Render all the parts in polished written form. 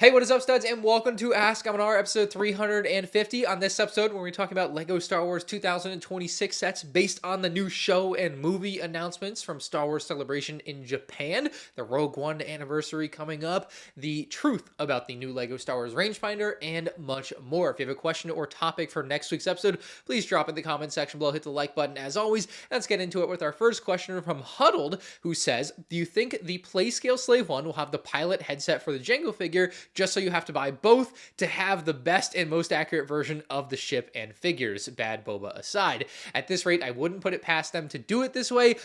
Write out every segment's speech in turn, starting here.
Hey, what is up, studs, and welcome to Ask MandR episode 350. On this episode, we're talking about LEGO Star Wars 2026 sets based on the new show and movie announcements from Star Wars Celebration in Japan, the Rogue One anniversary coming up, the truth about the new LEGO Star Wars Rangefinder, and much more. If you have a question or topic for next week's episode, please drop it in the comment section below. Hit the like button as always. Let's get into it with our first question from Huddled, who says, do you think the Playscale Slave 1 will have the pilot headset for the Jango figure, just so you have to buy both to have the best and most accurate version of the ship and figures, bad Boba aside? At this rate, I wouldn't put it past them to do it this way.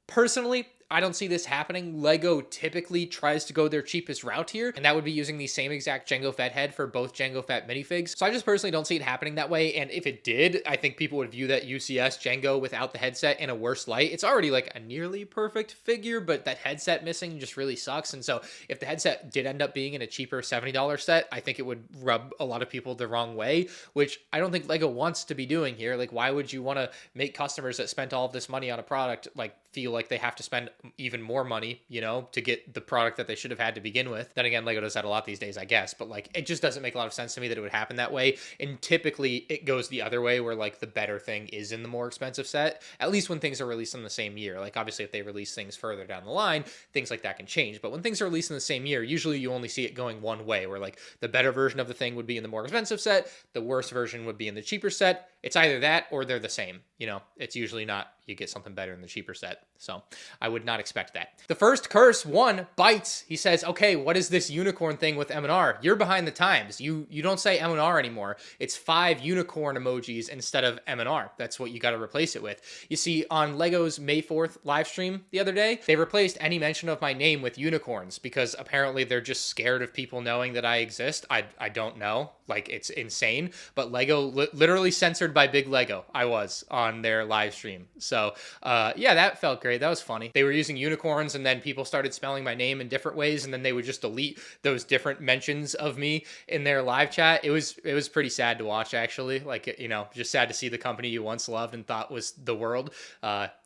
Personally, I don't see this happening. LEGO typically tries to go their cheapest route here, and that would be using the same exact Jango Fett head for both Jango Fett minifigs. So I just personally don't see it happening that way, and if it did, I think people would view that UCS Jango without the headset in a worse light. It's already like a nearly perfect figure, but that headset missing just really sucks, and so if the headset did end up being in a cheaper $70 set, I think it would rub a lot of people the wrong way, which I don't think LEGO wants to be doing here. Like, why would you want to make customers that spent all of this money on a product, like, feel like they have to spend even more money, you know, to get the product that they should have had to begin with? Then again, LEGO does that a lot these days, I guess, but like, it just doesn't make a lot of sense to me that it would happen that way. And typically it goes the other way, where like the better thing is in the more expensive set, at least when things are released in the same year. Like, obviously if they release things further down the line, things like that can change, but when things are released in the same year, usually you only see it going one way, where like the better version of the thing would be in the more expensive set, the worse version would be in the cheaper set. It's either that or they're the same, you know. It's usually not you get something better in the cheaper set. So I would not expect that. The first curse one bites. He says, okay, what is this unicorn thing with MandR? You're behind the times. You don't say MandR anymore. It's 5 unicorn emojis instead of MandR. That's what you got to replace it with. You see, on LEGO's May 4th live stream the other day, they replaced any mention of my name with unicorns because apparently they're just scared of people knowing that I exist. I don't know. Like, it's insane. But LEGO literally censored by Big LEGO. I was on their live stream. So yeah, that felt great. That was funny. They were using unicorns, and then people started spelling my name in different ways, and then they would just delete those different mentions of me in their live chat. It was pretty sad to watch, actually. Like, you know, just sad to see the company you once loved and thought was the world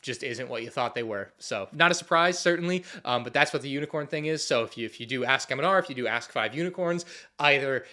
just isn't what you thought they were. So not a surprise, certainly, but that's what the unicorn thing is. So if you do ask MandR, if you do ask 5 unicorns, either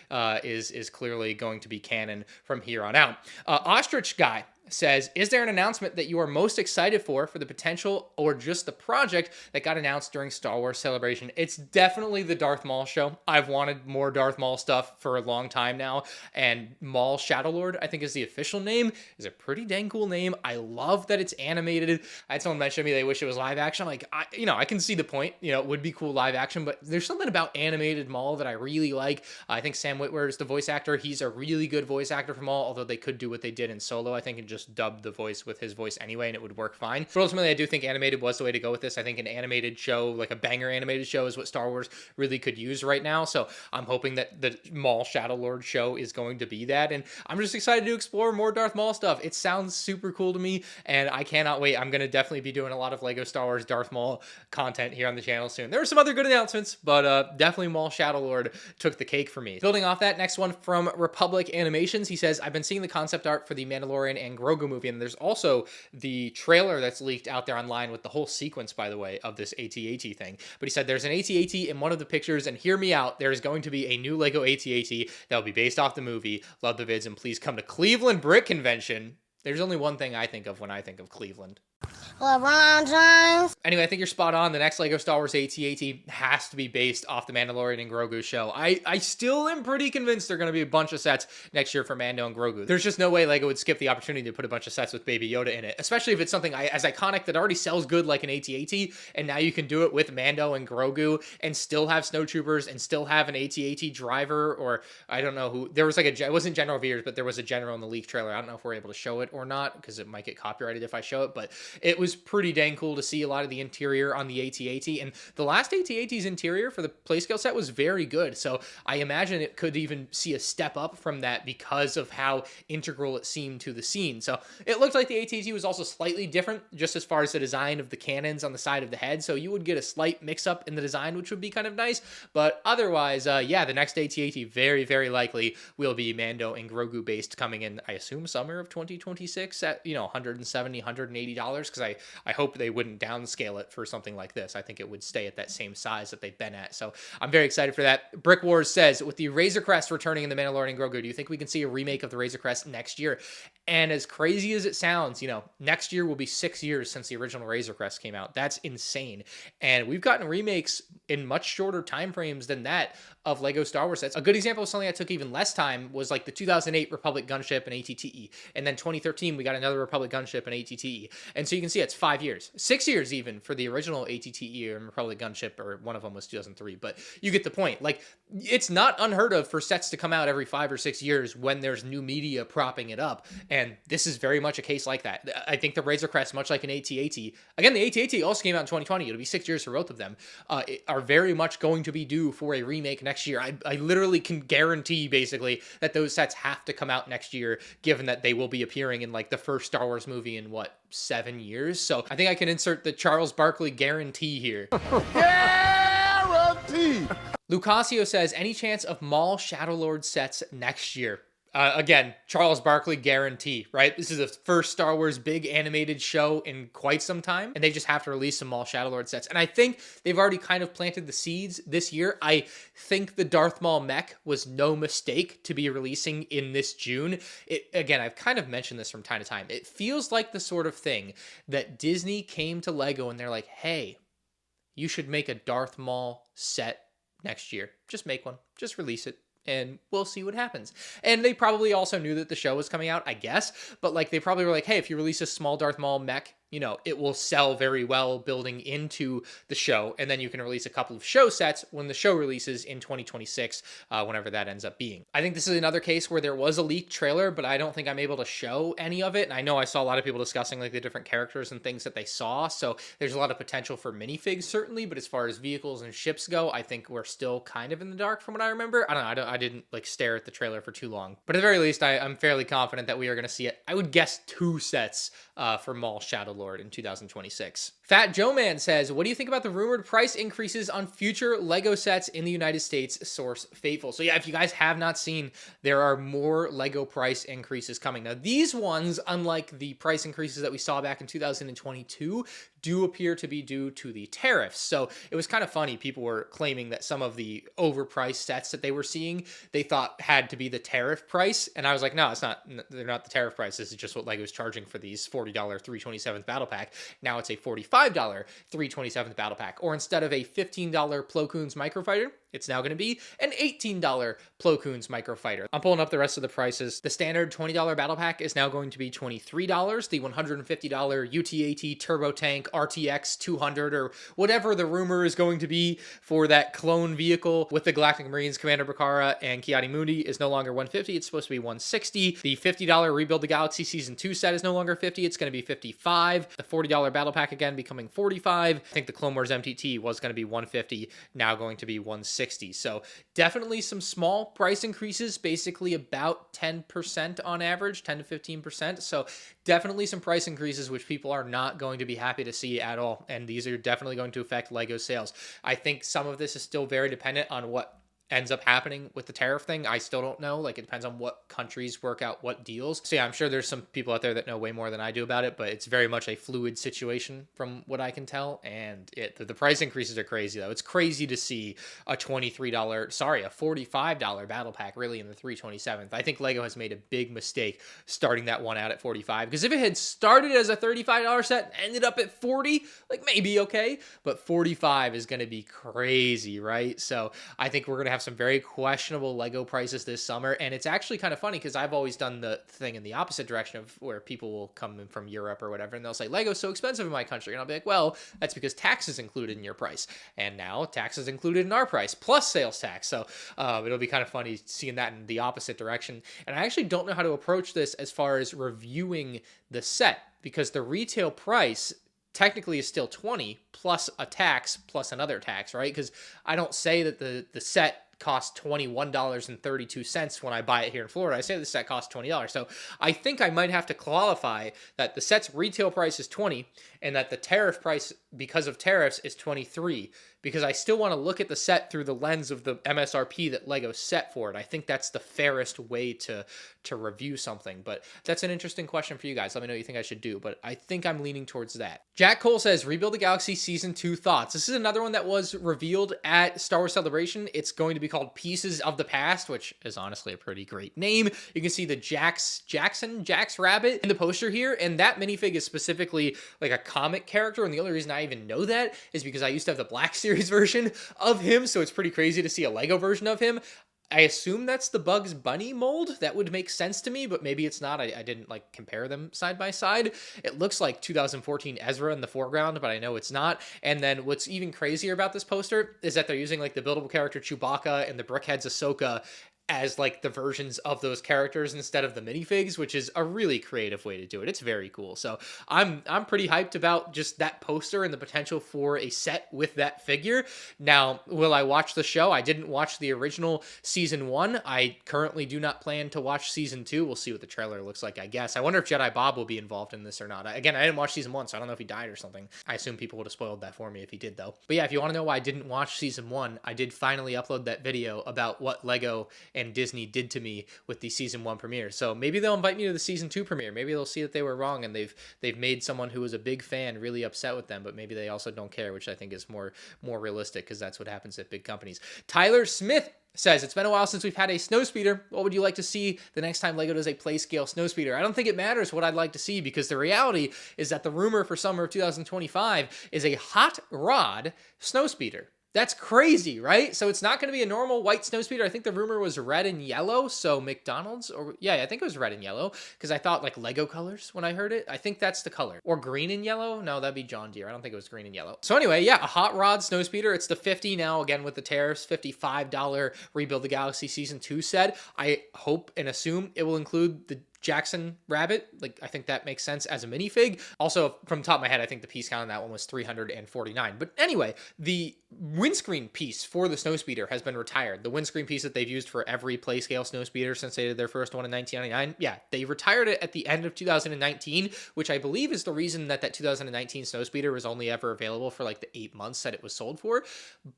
is clearly going to be canon from here on out. Ostrich Guy says, is there an announcement that you are most excited for the potential or just the project that got announced during Star Wars Celebration? It's definitely the Darth Maul show. I've wanted more Darth Maul stuff for a long time now, and Maul Shadowlord, I think is the official name, is a pretty dang cool name. I love that it's animated. I had someone mention to me they wish it was live action. Like, I can see the point. You know, it would be cool live action, but there's something about animated Maul that I really like. I think Sam Witwer is the voice actor. He's a really good voice actor for Maul, although they could do what they did in Solo, I think, and just dub the voice with his voice anyway, and it would work fine. But ultimately, I do think animated was the way to go with this. I think an animated show, like a banger animated show, is what Star Wars really could use right now. So I'm hoping that the Maul Shadowlord show is going to be that, and I'm just excited to explore more Darth Maul stuff. It sounds super cool to me, and I cannot wait. I'm going to definitely be doing a lot of LEGO Star Wars Darth Maul content here on the channel soon. There were some other good announcements, but definitely Maul Shadowlord took the cake for me. Building off that, next one from Republic Animations. He says, I've been seeing the concept art for the Mandalorian and Grogu movie, and there's also the trailer that's leaked out there online with the whole sequence, by the way, of this AT-AT thing. But he said there's an AT-AT in one of the pictures, and hear me out, there's going to be a new LEGO AT-AT that will be based off the movie. Love the vids, and please come to Cleveland Brick Convention. There's only one thing I think of when I think of Cleveland. LeBron James. Anyway, I think you're spot on. The next LEGO Star Wars AT-AT has to be based off the Mandalorian and Grogu show. I still am pretty convinced there are going to be a bunch of sets next year for Mando and Grogu. There's just no way LEGO would skip the opportunity to put a bunch of sets with Baby Yoda in it, especially if it's something as iconic that already sells good like an AT-AT, and now you can do it with Mando and Grogu and still have snowtroopers and still have an AT-AT driver, or I don't know who. There was like it wasn't General Veers, but there was a general in the leak trailer. I don't know if we're able to show it or not, because it might get copyrighted if I show it, but it was pretty dang cool to see a lot of the interior on the AT-AT, and the last AT-AT's interior for the Playscale set was very good, so I imagine it could even see a step up from that because of how integral it seemed to the scene. So it looked like the AT-AT was also slightly different just as far as the design of the cannons on the side of the head, so you would get a slight mix-up in the design, which would be kind of nice, but otherwise, yeah, the next AT-AT very, very likely will be Mando and Grogu based, coming in, I assume, summer of 2026 at, $170, $180 because I hope they wouldn't downscale it for something like this. I think it would stay at that same size that they've been at. So I'm very excited for that. Brick Wars says, with the Razor Crest returning in the Mandalorian Grogu, do you think we can see a remake of the Razor Crest next year? And as crazy as it sounds, you know, next year will be 6 years since the original Razor Crest came out. That's insane. And we've gotten remakes in much shorter time frames than that of Lego Star Wars sets. A good example of something that took even less time was like the 2008 Republic gunship and AT-AT. And then 2013, we got another Republic gunship and AT-AT. And so you can see it's 5 years, 6 years even for the original AT-AT and Republic gunship, or one of them was 2003. But you get the point. Like, it's not unheard of for sets to come out every 5 or 6 years when there's new media propping it up. And this is very much a case like that. I think the Razor Crest, much like an AT-AT, again, the AT-AT also came out in 2020. It'll be 6 years for both of them, are very much going to be due for a remake next year. I literally can guarantee basically that those sets have to come out next year, given that they will be appearing in like the first Star Wars movie in what, 7 years? So I think I can insert the Charles Barkley guarantee here. Guarantee! Lucasio says, any chance of Maul Shadow Lord sets next year? Again, Charles Barkley guarantee, right? This is the first Star Wars big animated show in quite some time, and they just have to release some Maul Shadow Lord sets. And I think they've already kind of planted the seeds this year. I think the Darth Maul mech was no mistake to be releasing in this June. Again, I've kind of mentioned this from time to time. It feels like the sort of thing that Disney came to Lego and they're like, hey, you should make a Darth Maul set next year. Just make one. Just release it. And we'll see what happens. And they probably also knew that the show was coming out, I guess. But like, they probably were like, hey, if you release a small Darth Maul mech, you know, it will sell very well building into the show. And then you can release a couple of show sets when the show releases in 2026, whenever that ends up being. I think this is another case where there was a leaked trailer, but I don't think I'm able to show any of it. And I know I saw a lot of people discussing like the different characters and things that they saw. So there's a lot of potential for minifigs, certainly. But as far as vehicles and ships go, I think we're still kind of in the dark from what I remember. I don't know. I didn't like stare at the trailer for too long. But at the very least, I'm fairly confident that we are going to see it. I would guess 2 sets for Maul Shadow Lord in 2026. Fat Joe Man says, what do you think about the rumored price increases on future Lego sets in the United States? Source Faithful. So yeah, if you guys have not seen, there are more Lego price increases coming. Now, these ones, unlike the price increases that we saw back in 2022, do appear to be due to the tariffs. So it was kind of funny. People were claiming that some of the overpriced sets that they were seeing, they thought had to be the tariff price. And I was like, no, it's not. They're not the tariff price. This is just what Lego's charging for these $40 327th battle pack. Now it's a $45 327th battle pack. Or instead of a $15 Plo Koon's microfighter, it's now going to be an $18 Plo Koon's microfighter. I'm pulling up the rest of the prices. The standard $20 battle pack is now going to be $23. The $150 UT-AT Turbo Tank RTX 200, or whatever the rumor is going to be for that clone vehicle with the Galactic Marines Commander Bakara and Ki-Adi-Mundi, is no longer $150. It's supposed to be $160. The $50 Rebuild the Galaxy Season 2 set is no longer $50. It's going to be $55. The $40 battle pack again becoming $45. I think the Clone Wars MTT was going to be $150, now going to be $160. So definitely some small price increases, basically about 10% on average, 10 to 15%. So definitely some price increases, which people are not going to be happy to see at all. And these are definitely going to affect Lego sales. I think some of this is still very dependent on what ends up happening with the tariff thing. I still don't know. Like, it depends on what countries work out what deals. So yeah, I'm sure there's some people out there that know way more than I do about it, but it's very much a fluid situation from what I can tell. And the price increases are crazy though. It's crazy to see a $45 battle pack really in the 327th. I think Lego has made a big mistake starting that one out at 45, because if it had started as a $35 set and ended up at 40, like maybe okay, but 45 is going to be crazy, right? So I think we're going to have some very questionable Lego prices this summer. And it's actually kind of funny because I've always done the thing in the opposite direction of where people will come in from Europe or whatever, and they'll say, Lego's so expensive in my country. And I'll be like, well, that's because tax is included in your price. And now tax is included in our price, plus sales tax. So it'll be kind of funny seeing that in the opposite direction. And I actually don't know how to approach this as far as reviewing the set, because the retail price technically is still 20 plus a tax plus another tax, right? Because I don't say that the set costs $21.32 when I buy it here in Florida. I say the set costs $20. So I think I might have to qualify that the set's retail price is 20, and that the tariff price because of tariffs is $23, because I still want to look at the set through the lens of the MSRP that Lego set for it. I think that's the fairest way to review something, but that's an interesting question for you guys. Let me know what you think I should do, but I think I'm leaning towards that. Jack Cole says, Rebuild the Galaxy Season 2 thoughts. This is another one that was revealed at Star Wars Celebration. It's going to be called Pieces of the Past, which is honestly a pretty great name. You can see the Jax Rabbit in the poster here, and that minifig is specifically like a comic character, and the only reason I even know that is because I used to have the Black Series version of him, so it's pretty crazy to see a Lego version of him. I assume that's the Bugs Bunny mold. That would make sense to me, but maybe it's not. I didn't like compare them side by side. It looks like 2014 Ezra in the foreground, but I know it's not. And then what's even crazier about this poster is that they're using like the buildable character Chewbacca and the Brickhead's Ahsoka as like the versions of those characters instead of the minifigs, which is a really creative way to do it. It's very cool. So I'm pretty hyped about just that poster and the potential for a set with that figure. Now, will I watch the show? I didn't watch the original season 1. I currently do not plan to watch season 2. We'll see what the trailer looks like, I guess. I wonder if Jedi Bob will be involved in this or not. Again, I didn't watch season 1, so I don't know if he died or something. I assume people would have spoiled that for me if he did, though. But yeah, if you want to know why I didn't watch season 1, I did finally upload that video about what Lego and Disney did to me with the season 1 premiere. So maybe they'll invite me to the season 2 premiere. Maybe they'll see that they were wrong and they've made someone who was a big fan really upset with them, but maybe they also don't care, which I think is more realistic, because that's what happens at big companies. Tyler Smith says, it's been a while since we've had a snowspeeder. What would you like to see the next time Lego does a play scale snowspeeder? I don't think it matters what I'd like to see, because the reality is that the rumor for summer of 2025 is a hot rod snowspeeder. That's crazy, right? So it's not going to be a normal white snowspeeder. I think the rumor was red and yellow. So McDonald's, or yeah, I think it was red and yellow, because I thought like Lego colors when I heard it. I think that's the color. Or green and yellow? No, that'd be John Deere. I don't think it was green and yellow. So anyway, yeah, a hot rod snowspeeder. It's the $50 now, again with the tariffs, $55 Rebuild the Galaxy Season 2 set. I hope and assume it will include the Jackson Rabbit. Like, I think that makes sense as a minifig. Also, from the top of my head, I think the piece count on that one was 349. But anyway, the windscreen piece for the snowspeeder has been retired. The windscreen piece that they've used for every play scale snowspeeder since they did their first one in 1999. Yeah, they retired it at the end of 2019, which I believe is the reason that 2019 snowspeeder was only ever available for like the 8 months that it was sold for.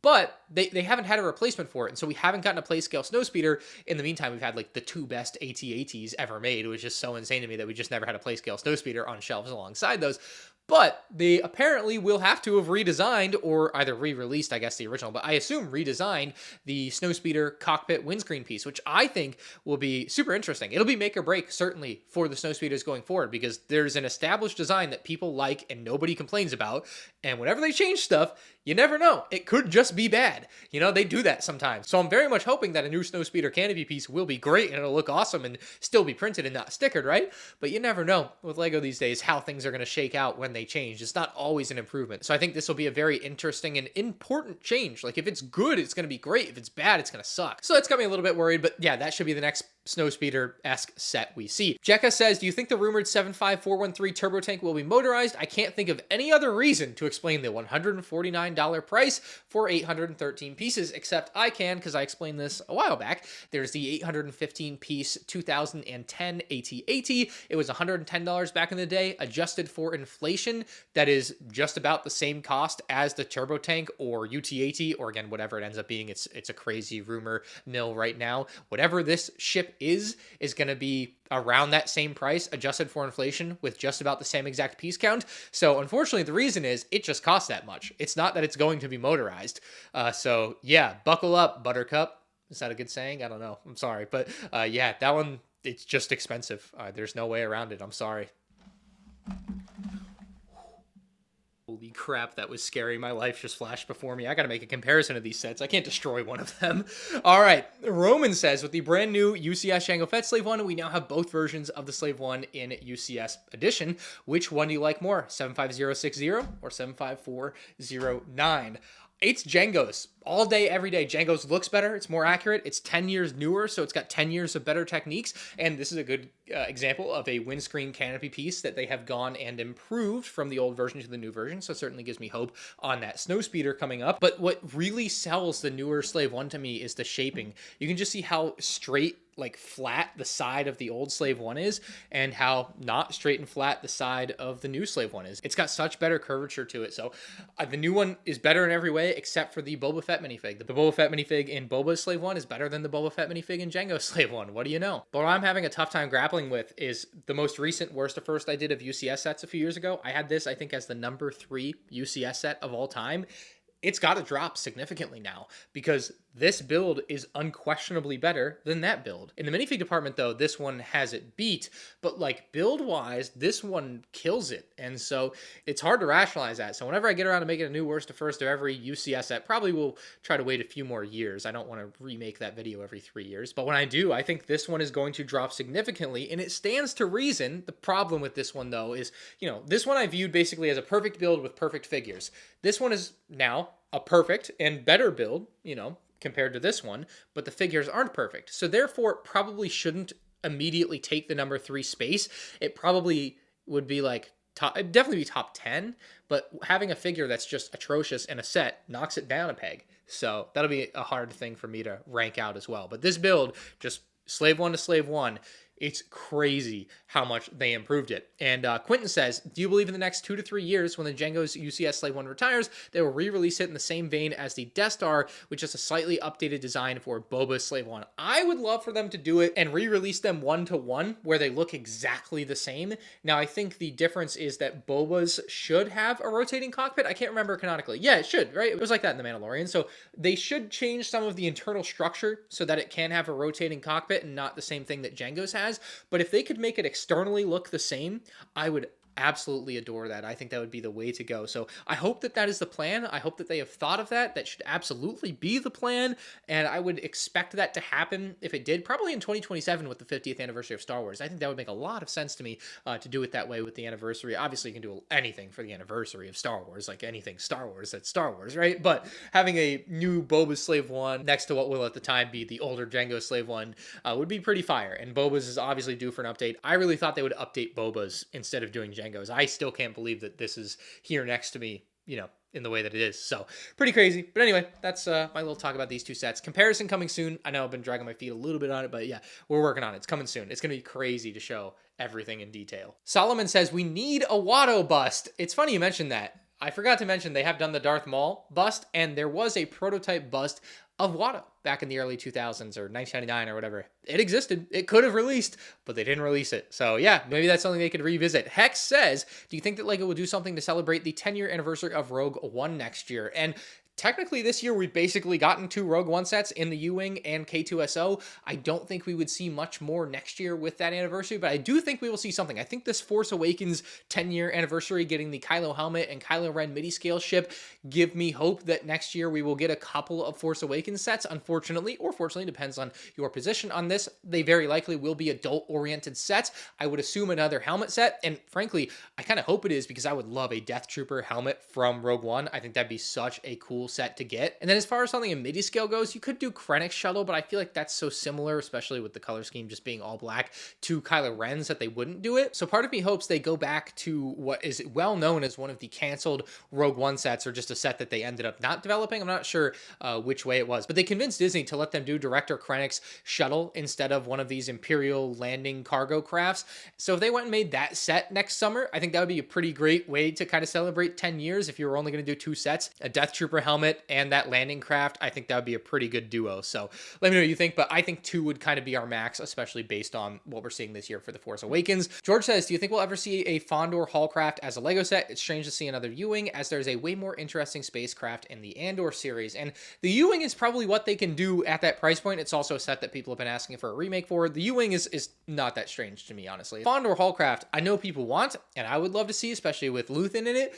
But they haven't had a replacement for it, and so we haven't gotten a play scale snowspeeder. In the meantime, we've had like the 2 best AT-ATs ever made, which is so insane to me that we just never had a play scale snowspeeder on shelves alongside those. But they apparently will have to have redesigned, or either re-released, I guess, the original, but I assume redesigned the snowspeeder cockpit windscreen piece, which I think will be super interesting. It'll be make or break, certainly, for the snowspeeders going forward, because there's an established design that people like and nobody complains about, and whenever they change stuff, you never know. It could just be bad. You know, they do that sometimes. So I'm very much hoping that a new snowspeeder canopy piece will be great and it'll look awesome and still be printed and not stickered, right? But you never know with Lego these days how things are going to shake out when they change. It's not always an improvement. So I think this will be a very interesting and important change. Like, if it's good, it's going to be great. If it's bad, it's going to suck. So that's got me a little bit worried, but yeah, that should be the next snowspeeder-esque set we see. Jekka says, do you think the rumored 75413 turbo tank will be motorized? I can't think of any other reason to explain the $149 price for 813 pieces, except I can, because I explained this a while back. There's the 815 piece 2010 AT-AT. It was $110 back in the day, adjusted for inflation. That is just about the same cost as the turbo tank or UT-AT, or again, whatever it ends up being. It's a crazy rumor mill right now. Whatever this ship is going to be around that same price, adjusted for inflation, with just about the same exact piece count. So unfortunately, the reason is it just costs that much. It's not that it's going to be motorized. So yeah, buckle up, Buttercup. Is that a good saying? I don't know. I'm sorry. But yeah, that one, it's just expensive. There's no way around it. I'm sorry. Holy crap, that was scary. My life just flashed before me. I gotta make a comparison of these sets. I can't destroy one of them. All right, Roman says, with the brand new UCS Jango Fett Slave 1, we now have both versions of the Slave 1 in UCS Edition. Which one do you like more, 75060 or 75409? It's Jango's. All day, every day. Jango's looks better. It's more accurate. It's 10 years newer, so it's got 10 years of better techniques. And this is a good example of a windscreen canopy piece that they have gone and improved from the old version to the new version. So it certainly gives me hope on that snowspeeder coming up. But what really sells the newer Slave 1 to me is the shaping. You can just see how straight like flat the side of the old Slave 1 is and how not straight and flat the side of the new Slave 1 is. It's got such better curvature to it. So the new one is better in every way except for the Boba Fett minifig. The Boba Fett minifig in Boba's Slave 1 is better than the Boba Fett minifig in Jango's Slave 1. What do you know? But what I'm having a tough time grappling with is the most recent worst to first I did of UCS sets a few years ago. I had this, I think, as the number 3 UCS set of all time. It's got to drop significantly now because this build is unquestionably better than that build. In the minifig department, though, this one has it beat, but like build-wise, this one kills it. And so it's hard to rationalize that. So whenever I get around to making a new worst to first of every UCS set, probably will try to wait a few more years. I don't want to remake that video every 3 years. But when I do, I think this one is going to drop significantly, and it stands to reason. The problem with this one, though, is, you know, this one I viewed basically as a perfect build with perfect figures. This one is now a perfect and better build, you know, compared to this one, but the figures aren't perfect. So therefore, it probably shouldn't immediately take the number 3 space. It probably would be like top, it'd definitely be top 10, but having a figure that's just atrocious in a set knocks it down a peg. So that'll be a hard thing for me to rank out as well. But this build, just Slave 1 to Slave 1, it's crazy how much they improved it. And Quentin says, do you believe in the next 2 to 3 years when the Jango's UCS Slave 1 retires, they will re-release it in the same vein as the Death Star with just a slightly updated design for Boba's Slave 1? I would love for them to do it and re-release them 1-to-1 where they look exactly the same. Now, I think the difference is that Boba's should have a rotating cockpit. I can't remember canonically. Yeah, it should, right? It was like that in The Mandalorian. So they should change some of the internal structure so that it can have a rotating cockpit and not the same thing that Jango's has. But if they could make it externally look the same, I would absolutely adore that. I think that would be the way to go. So I hope that that is the plan. I hope that they have thought of that. That should absolutely be the plan. And I would expect that to happen if it did, probably in 2027 with the 50th anniversary of Star Wars. I think that would make a lot of sense to me to do it that way with the anniversary. Obviously, you can do anything for the anniversary of Star Wars, like anything Star Wars, that's Star Wars, right? But having a new Boba's Slave 1 next to what will at the time be the older Jango Slave 1 would be pretty fire. And Boba's is obviously due for an update. I really thought they would update Boba's instead of doing Jango's. I still can't believe that this is here next to me, you know, in the way that it is. So pretty crazy. But anyway, that's my little talk about these two sets. Comparison coming soon. I know I've been dragging my feet a little bit on it, but yeah, we're working on it. It's coming soon. It's going to be crazy to show everything in detail. Solomon says we need a Watto Bust. It's funny you mentioned that. I forgot to mention they have done the Darth Maul bust, and there was a prototype bust of Watto back in the early 2000s or 1999 or whatever. It existed. It could have released, but they didn't release it. So yeah, maybe that's something they could revisit. Hex says, do you think that LEGO will do something to celebrate the 10-year anniversary of Rogue One next year? And technically, this year, we've basically gotten 2 Rogue One sets in the U-Wing and K2SO. I don't think we would see much more next year with that anniversary, but I do think we will see something. I think this Force Awakens 10-year anniversary, getting the Kylo helmet and Kylo Ren midi-scale ship, give me hope that next year we will get a couple of Force Awakens sets. Unfortunately, or fortunately, depends on your position on this, they very likely will be adult-oriented sets. I would assume another helmet set, and frankly, I kind of hope it is because I would love a Death Trooper helmet from Rogue One. I think that'd be such a cool set to get. And then as far as something in midi scale goes, you could do Krennic's shuttle, but I feel like that's so similar, especially with the color scheme just being all black, to Kylo Ren's that they wouldn't do it. So part of me hopes they go back to what is well known as one of the canceled Rogue One sets, or just a set that they ended up not developing. I'm not sure which way it was, but they convinced Disney to let them do Director Krennic's shuttle instead of one of these Imperial landing cargo crafts. So if they went and made that set next summer, I think that would be a pretty great way to kind of celebrate 10 years if you were only going to do 2 sets, a Death Trooper helmet and that landing craft. I think that would be a pretty good duo. So let me know what you think, but I think 2 would kind of be our max, especially based on what we're seeing this year for The Force Awakens. George says, do you think we'll ever see a Fondor Haulcraft as a Lego set? It's strange to see another U-Wing, as there's a way more interesting spacecraft in the Andor series. And the U-Wing is probably what they can do at that price point. It's also a set that people have been asking for a remake for. The U-Wing is not that strange to me, honestly. Fondor Haulcraft, I know people want, and I would love to see, especially with Luthen in it.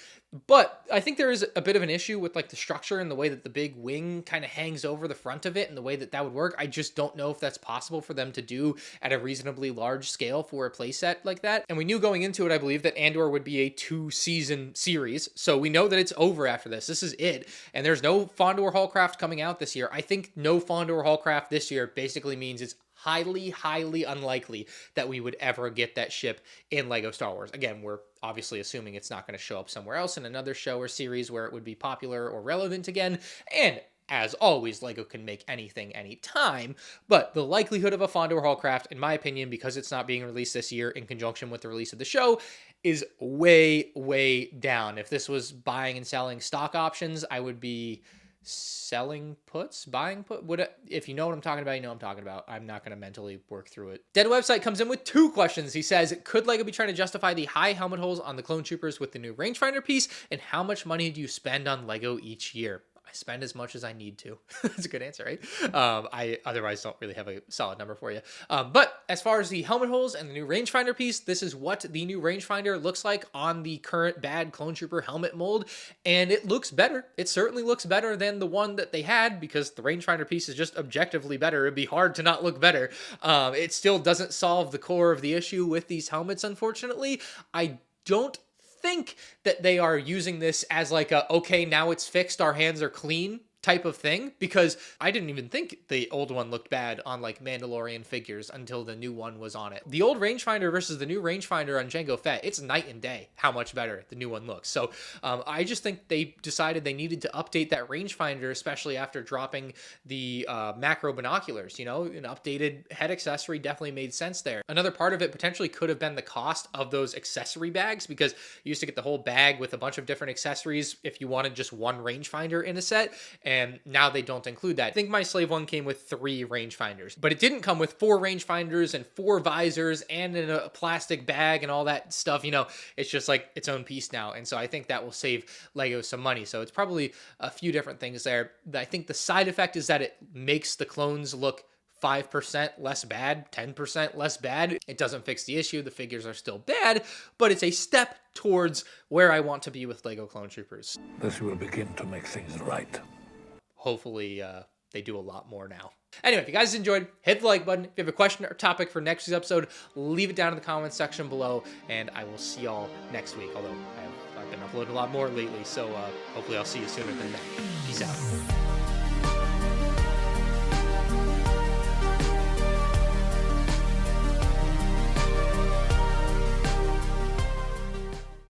But I think there is a bit of an issue with like the structure and the way that the big wing kind of hangs over the front of it and the way that that would work. I just don't know if that's possible for them to do at a reasonably large scale for a playset like that. And we knew going into it, I believe, that Andor would be a 2-season series. So we know that it's over after this. This is it. And there's no Fondor Haulcraft coming out this year. I think no Fondor Haulcraft this year basically means it's highly, highly unlikely that we would ever get that ship in LEGO Star Wars. Again, we're obviously assuming it's not going to show up somewhere else in another show or series where it would be popular or relevant again. And as always, LEGO can make anything anytime, but the likelihood of a Fondor Haulcraft, in my opinion, because it's not being released this year in conjunction with the release of the show, is way, way down. If this was buying and selling stock options, I would be selling puts, buying put. If you know what I'm talking about, you know what I'm talking about. I'm not going to mentally work through it. Dead Website comes in with 2 questions. He says, could LEGO be trying to justify the high helmet holes on the clone troopers with the new rangefinder piece? And how much money do you spend on LEGO each year? I spend as much as I need to. That's a good answer, right? I otherwise don't really have a solid number for you. But as far as the helmet holes and the new rangefinder piece, this is what the new rangefinder looks like on the current bad clone trooper helmet mold. And it looks better. It certainly looks better than the one that they had, because the rangefinder piece is just objectively better. It'd be hard to not look better. It still doesn't solve the core of the issue with these helmets, unfortunately. I don't think that they are using this as like a, okay, now it's fixed, our hands are clean type of thing, because I didn't even think the old one looked bad on like Mandalorian figures until the new one was on it. The old rangefinder versus the new rangefinder on Jango Fett, it's night and day how much better the new one looks. So I just think they decided they needed to update that rangefinder, especially after dropping the macro binoculars. You know, an updated head accessory definitely made sense there. Another part of it potentially could have been the cost of those accessory bags, because you used to get the whole bag with a bunch of different accessories if you wanted just one rangefinder in a set, and now they don't include that. I think my Slave one came with 3 rangefinders, but it didn't come with 4 rangefinders and 4 visors and in a plastic bag and all that stuff. You know, it's just like its own piece now. And so I think that will save LEGO some money. So it's probably a few different things there. I think the side effect is that it makes the clones look 5% less bad, 10% less bad. It doesn't fix the issue. The figures are still bad, but it's a step towards where I want to be with LEGO Clone Troopers. This will begin to make things right. Hopefully they do a lot more now. Anyway, if you guys enjoyed, hit the like button. If you have a question or topic for next week's episode, leave it down in the comments section below, and I will see y'all next week. Although I've been uploading a lot more lately, so hopefully I'll see you sooner than that. Peace out.